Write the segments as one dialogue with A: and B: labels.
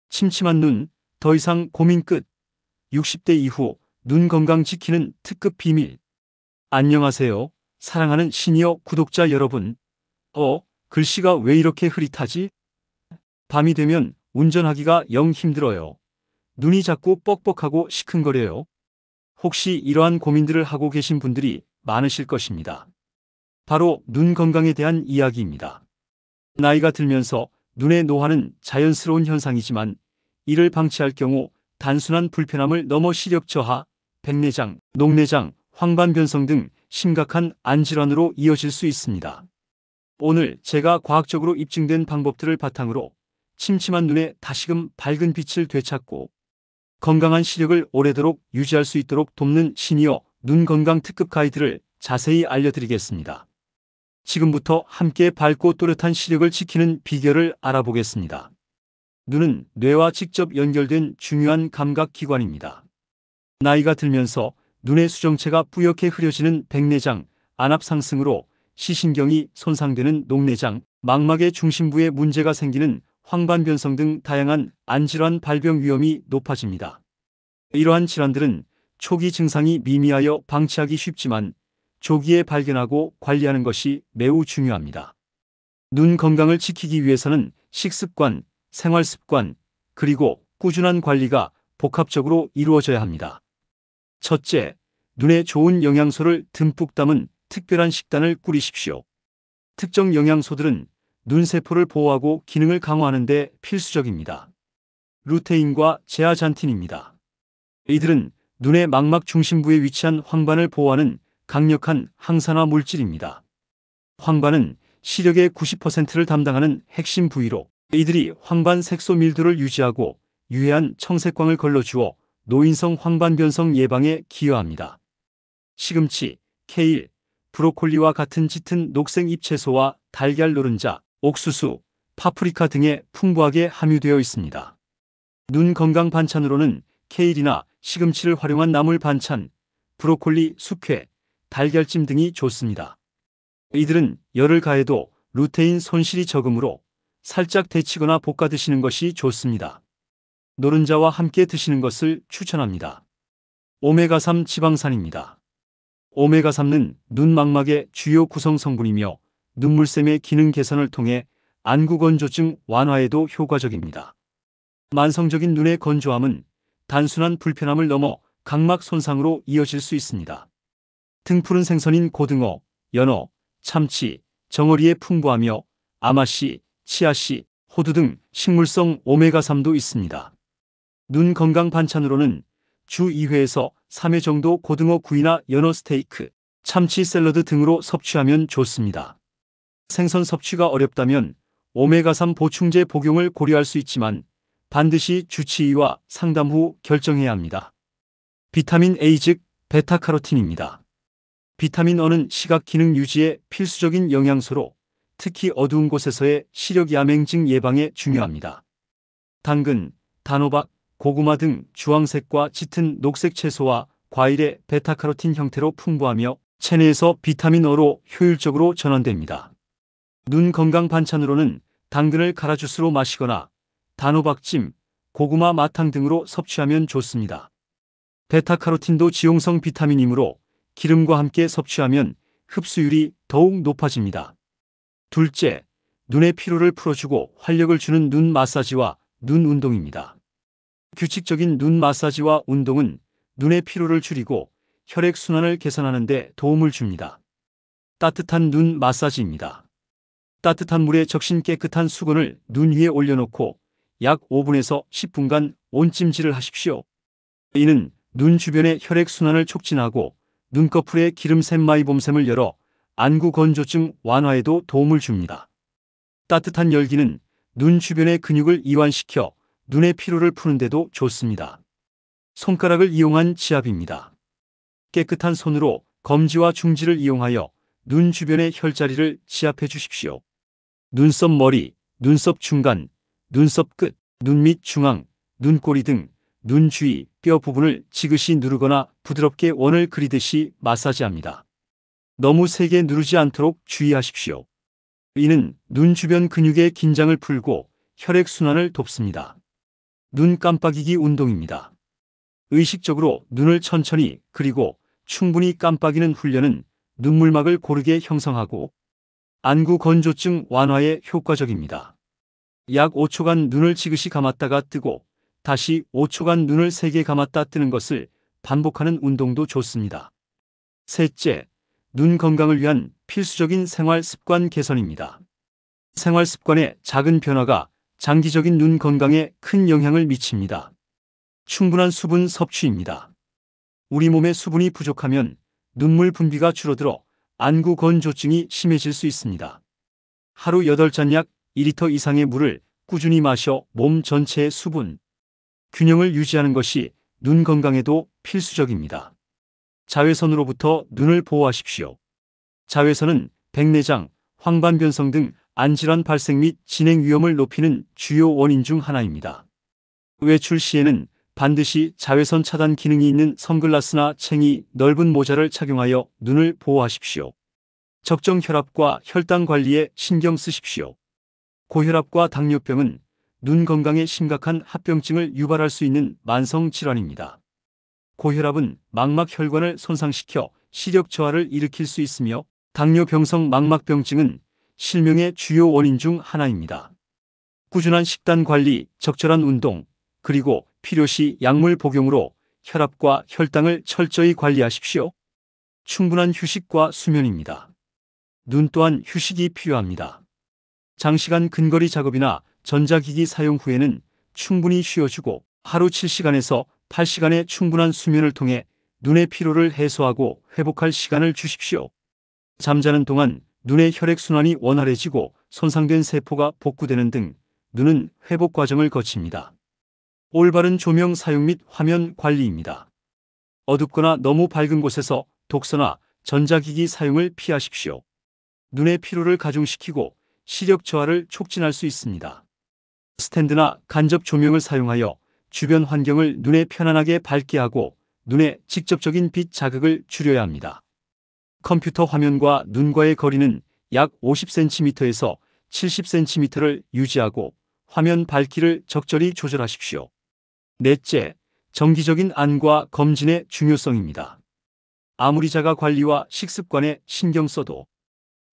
A: 침침한 눈, 더 이상 고민 끝. 60대 이후 눈 건강 지키는 특급 비밀. 안녕하세요. 사랑하는 시니어 구독자 여러분. 글씨가 왜 이렇게 흐릿하지? 밤이 되면 운전하기가 영 힘들어요. 눈이 자꾸 뻑뻑하고 시큰거려요. 혹시 이러한 고민들을 하고 계신 분들이 많으실 것입니다. 바로 눈 건강에 대한 이야기입니다. 나이가 들면서 눈의 노화는 자연스러운 현상이지만 이를 방치할 경우 단순한 불편함을 넘어 시력 저하, 백내장, 녹내장, 황반변성 등 심각한 안질환으로 이어질 수 있습니다. 오늘 제가 과학적으로 입증된 방법들을 바탕으로 침침한 눈에 다시금 밝은 빛을 되찾고 건강한 시력을 오래도록 유지할 수 있도록 돕는 시니어 눈 건강 특급 가이드를 자세히 알려드리겠습니다. 지금부터 함께 밝고 또렷한 시력을 지키는 비결을 알아보겠습니다. 눈은 뇌와 직접 연결된 중요한 감각기관입니다. 나이가 들면서 눈의 수정체가 뿌옇게 흐려지는 백내장, 안압 상승으로 시신경이 손상되는 녹내장, 망막의 중심부에 문제가 생기는 황반변성 등 다양한 안질환 발병 위험이 높아집니다. 이러한 질환들은 초기 증상이 미미하여 방치하기 쉽지만 조기에 발견하고 관리하는 것이 매우 중요합니다. 눈 건강을 지키기 위해서는 식습관, 생활습관, 그리고 꾸준한 관리가 복합적으로 이루어져야 합니다. 첫째, 눈에 좋은 영양소를 듬뿍 담은 특별한 식단을 꾸리십시오. 특정 영양소들은 눈세포를 보호하고 기능을 강화하는 데 필수적입니다. 루테인과 제아잔틴입니다. 이들은 눈의 망막 중심부에 위치한 황반을 보호하는 강력한 항산화 물질입니다. 황반은 시력의 90%를 담당하는 핵심 부위로 이들이 황반 색소 밀도를 유지하고 유해한 청색광을 걸러주어 노인성 황반변성 예방에 기여합니다. 시금치, 케일, 브로콜리와 같은 짙은 녹색 잎채소와 달걀 노른자, 옥수수, 파프리카 등에 풍부하게 함유되어 있습니다. 눈 건강 반찬으로는 케일이나 시금치를 활용한 나물 반찬, 브로콜리, 숙회, 달걀찜 등이 좋습니다. 이들은 열을 가해도 루테인 손실이 적으므로 살짝 데치거나 볶아 드시는 것이 좋습니다. 노른자와 함께 드시는 것을 추천합니다. 오메가3 지방산입니다. 오메가3는 눈 망막의 주요 구성 성분이며 눈물샘의 기능 개선을 통해 안구 건조증 완화에도 효과적입니다. 만성적인 눈의 건조함은 단순한 불편함을 넘어 각막 손상으로 이어질 수 있습니다. 등푸른 생선인 고등어, 연어, 참치, 정어리에 풍부하며 아마씨, 치아씨, 호두 등 식물성 오메가3도 있습니다. 눈 건강 반찬으로는 주 2회에서 3회 정도 고등어 구이나 연어 스테이크, 참치 샐러드 등으로 섭취하면 좋습니다. 생선 섭취가 어렵다면 오메가3 보충제 복용을 고려할 수 있지만 반드시 주치의와 상담 후 결정해야 합니다. 비타민 A 즉 베타카로틴입니다. 비타민 O는 시각 기능 유지에 필수적인 영양소로 특히 어두운 곳에서의 시력 야맹증 예방에 중요합니다. 당근, 단호박, 고구마 등 주황색과 짙은 녹색 채소와 과일의 베타카로틴 형태로 풍부하며 체내에서 비타민 O로 효율적으로 전환됩니다. 눈 건강 반찬으로는 당근을 갈아 주스로 마시거나 단호박찜, 고구마 마탕 등으로 섭취하면 좋습니다. 베타카로틴도 지용성 비타민이므로 기름과 함께 섭취하면 흡수율이 더욱 높아집니다. 둘째, 눈의 피로를 풀어주고 활력을 주는 눈 마사지와 눈 운동입니다. 규칙적인 눈 마사지와 운동은 눈의 피로를 줄이고 혈액순환을 개선하는 데 도움을 줍니다. 따뜻한 눈 마사지입니다. 따뜻한 물에 적신 깨끗한 수건을 눈 위에 올려놓고 약 5분에서 10분간 온찜질을 하십시오. 이는 눈 주변의 혈액순환을 촉진하고 눈꺼풀의 기름 샘마이봄샘을 열어 안구 건조증 완화에도 도움을 줍니다. 따뜻한 열기는 눈 주변의 근육을 이완시켜 눈의 피로를 푸는데도 좋습니다. 손가락을 이용한 지압입니다. 깨끗한 손으로 검지와 중지를 이용하여 눈 주변의 혈자리를 지압해 주십시오. 눈썹 머리, 눈썹 중간, 눈썹 끝, 눈 밑 중앙, 눈꼬리 등 눈 주위 뼈 부분을 지그시 누르거나 부드럽게 원을 그리듯이 마사지합니다. 너무 세게 누르지 않도록 주의하십시오. 이는 눈 주변 근육의 긴장을 풀고 혈액순환을 돕습니다. 눈 깜빡이기 운동입니다. 의식적으로 눈을 천천히 그리고 충분히 깜빡이는 훈련은 눈물막을 고르게 형성하고 안구 건조증 완화에 효과적입니다. 약 5초간 눈을 지그시 감았다가 뜨고 다시 5초간 눈을 세게 감았다 뜨는 것을 반복하는 운동도 좋습니다. 셋째, 눈 건강을 위한 필수적인 생활 습관 개선입니다. 생활 습관의 작은 변화가 장기적인 눈 건강에 큰 영향을 미칩니다. 충분한 수분 섭취입니다. 우리 몸에 수분이 부족하면 눈물 분비가 줄어들어 안구 건조증이 심해질 수 있습니다. 하루 8잔 약 2리터 이상의 물을 꾸준히 마셔 몸 전체의 수분 균형을 유지하는 것이 눈 건강에도 필수적입니다. 자외선으로부터 눈을 보호하십시오. 자외선은 백내장, 황반변성 등 안질환 발생 및 진행 위험을 높이는 주요 원인 중 하나입니다. 외출 시에는 반드시 자외선 차단 기능이 있는 선글라스나 챙이 넓은 모자를 착용하여 눈을 보호하십시오. 적정 혈압과 혈당 관리에 신경 쓰십시오. 고혈압과 당뇨병은 눈 건강에 심각한 합병증을 유발할 수 있는 만성 질환입니다. 고혈압은 망막 혈관을 손상시켜 시력 저하를 일으킬 수 있으며 당뇨병성 망막병증은 실명의 주요 원인 중 하나입니다. 꾸준한 식단 관리, 적절한 운동, 그리고 필요시 약물 복용으로 혈압과 혈당을 철저히 관리하십시오. 충분한 휴식과 수면입니다. 눈 또한 휴식이 필요합니다. 장시간 근거리 작업이나 전자기기 사용 후에는 충분히 쉬어주고 하루 7시간에서 8시간의 충분한 수면을 통해 눈의 피로를 해소하고 회복할 시간을 주십시오. 잠자는 동안 눈의 혈액순환이 원활해지고 손상된 세포가 복구되는 등 눈은 회복 과정을 거칩니다. 올바른 조명 사용 및 화면 관리입니다. 어둡거나 너무 밝은 곳에서 독서나 전자기기 사용을 피하십시오. 눈의 피로를 가중시키고 시력 저하를 촉진할 수 있습니다. 스탠드나 간접 조명을 사용하여 주변 환경을 눈에 편안하게 밝게 하고 눈에 직접적인 빛 자극을 줄여야 합니다. 컴퓨터 화면과 눈과의 거리는 약 50cm에서 70cm를 유지하고 화면 밝기를 적절히 조절하십시오. 넷째, 정기적인 안과 검진의 중요성입니다. 아무리 자가 관리와 식습관에 신경 써도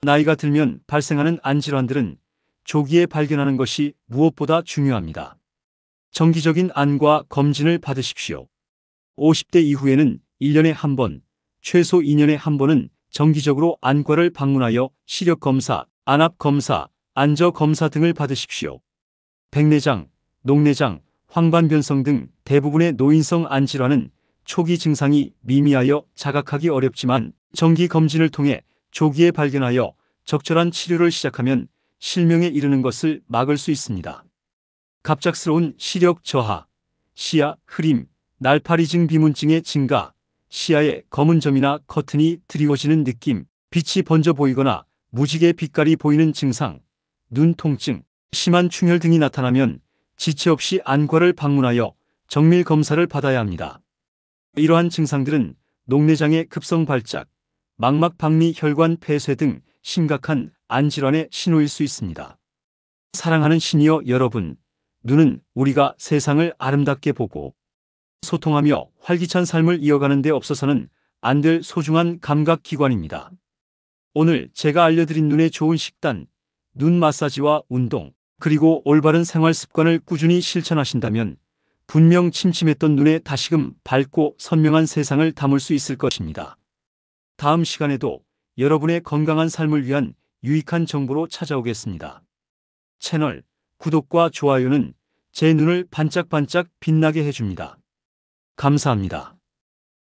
A: 나이가 들면 발생하는 안질환들은 조기에 발견하는 것이 무엇보다 중요합니다. 정기적인 안과 검진을 받으십시오. 50대 이후에는 1년에 한 번, 최소 2년에 한 번은 정기적으로 안과를 방문하여 시력 검사, 안압 검사, 안저 검사 등을 받으십시오. 백내장, 녹내장, 황반변성 등 대부분의 노인성 안질환은 초기 증상이 미미하여 자각하기 어렵지만 정기 검진을 통해 조기에 발견하여 적절한 치료를 시작하면 실명에 이르는 것을 막을 수 있습니다. 갑작스러운 시력 저하, 시야 흐림, 날파리증 비문증의 증가, 시야에 검은 점이나 커튼이 드리워지는 느낌, 빛이 번져 보이거나 무지개 빛깔이 보이는 증상, 눈 통증, 심한 충혈 등이 나타나면 지체 없이 안과를 방문하여 정밀 검사를 받아야 합니다. 이러한 증상들은 녹내장의 급성 발작, 망막 박리 혈관 폐쇄 등 심각한 안질환의 신호일 수 있습니다. 사랑하는 시니어 여러분, 눈은 우리가 세상을 아름답게 보고 소통하며 활기찬 삶을 이어가는 데 없어서는 안 될 소중한 감각기관입니다. 오늘 제가 알려드린 눈에 좋은 식단, 눈 마사지와 운동, 그리고 올바른 생활 습관을 꾸준히 실천하신다면 분명 침침했던 눈에 다시금 밝고 선명한 세상을 담을 수 있을 것입니다. 다음 시간에도 여러분의 건강한 삶을 위한 유익한 정보로 찾아오겠습니다. 채널 구독과 좋아요는 제 눈을 반짝반짝 빛나게 해줍니다. 감사합니다.